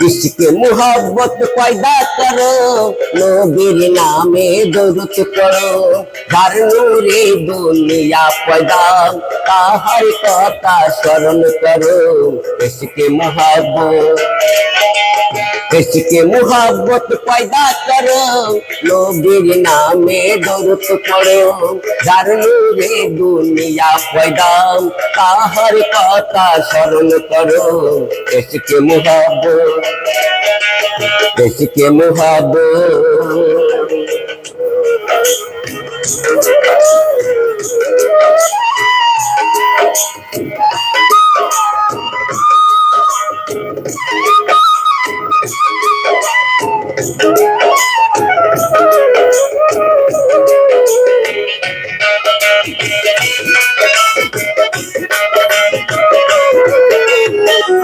इसके मुहब्बत पैदा करो नबीर नामे दरूद पढ़ो যার নূরে দুনিয়া पैदा তাহার কথা স্মরণ করো इसके मुहब्बत पैदा करो नबीर नामे दरूद पढ़ो যার নূরে দুনিয়া पैदा তাহার কথা স্মরণ করো इसके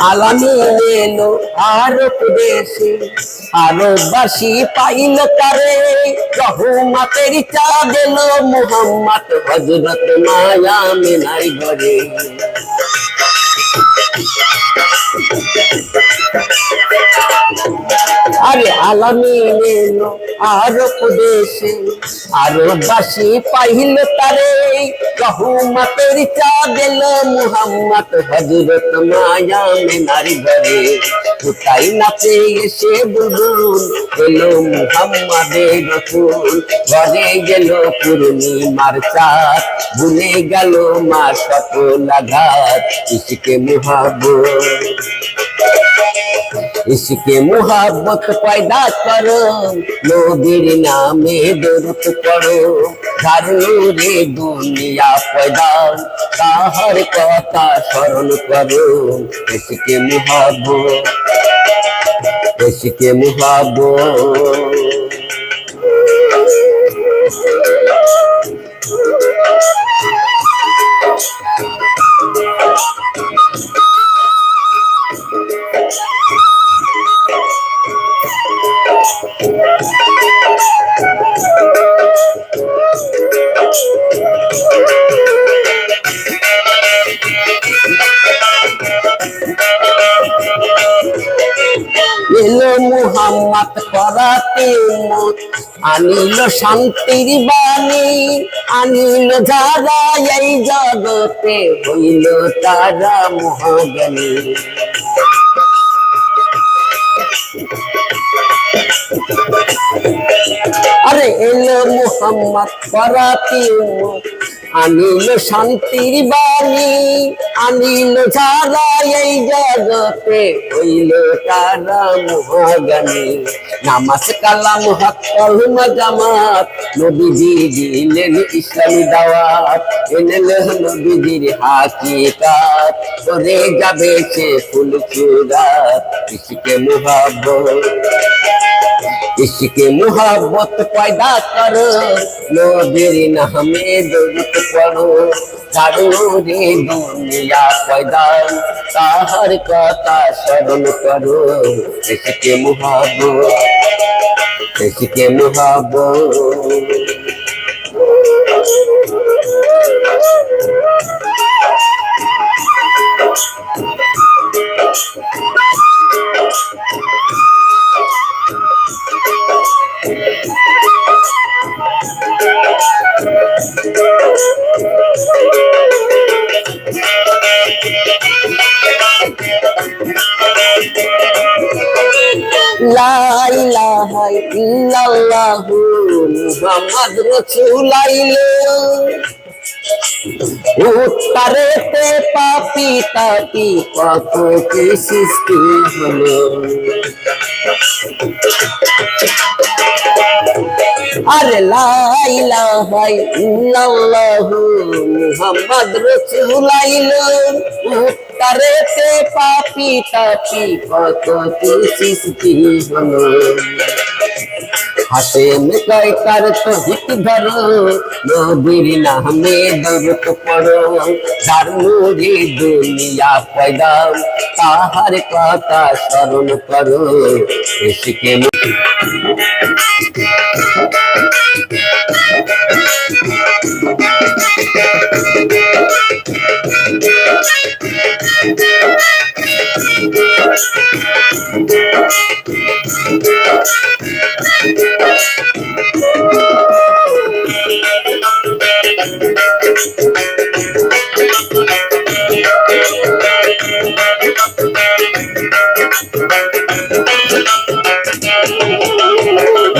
আলামিনেলো আরব দেশে আরববাসী পাইল তারে রহমতের চাঁদ এলো মুহাম্মদ হযরত মায়া মিনার ঘরে আরে আলামিনেলো আরব দেশে আরববাসী পাইল তারে রহমতের চাঁদ এলো মুহাম্মদ হযরত মায়া মিনার ঘরে কোথায় নাচে এসে বুলবুল এলো মুহাম্মাদের রাসূল ঘরে গেল পূর্ণিমার চাঁদ ভুলে গেল মা সকল আঘাত इसके मुहब्बत पैदा करो नबीर नामे दरूद पढ़ो যার নূরে দুনিয়া पैदा তাহার কথা স্মরণ করো इसके मुहब्बत এলো মুহাম্মদ করাতে উম্মত আনিল শান্তির বাণী আনিল যারা এই জগতে হইল তারা মহাজ্ঞানী আরে এলো মুহাম্মদ করাতে উম্মত আনিল শান্তির বাণী আনিল যারা এই জগতে হইল তারা মহাজ্ঞানী নামাজ কালাম হক কলমা জামাত নবীজি দিলেন ইসলামী দাওয়াত এনেলেন নবীজির হাকিকাত করে যাবে সে ফুলফুরাত इसके मुहब्बत पैदा करो नबीर नामे दरूद पढ़ो যার নূরে দুনিয়া पैदा তাহার কথা স্মরণ করো इसके मुहब्बत লা ইলাহা ইল্লাল্লাহু মুহাম্মদ রাসূলুল্লাহ উত্তরেতে পাপি তাপি কত কি সৃষ্টি হলো আরে লা ইলাহা ইল্লাল্লাহু মুহাম্মদ রাসূলুল্লাহ উত্তরেতে পাপি তাপি কত কি সৃষ্টি হলো হাসেম কয়তার তহিত ধরো নবীর নামে দরুদ পড়ো যার নূরে দুনিয়া पैदा তাহার কথা স্মরণ করো ইশকে Thank you.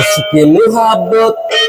इश्क़ मोहब्बत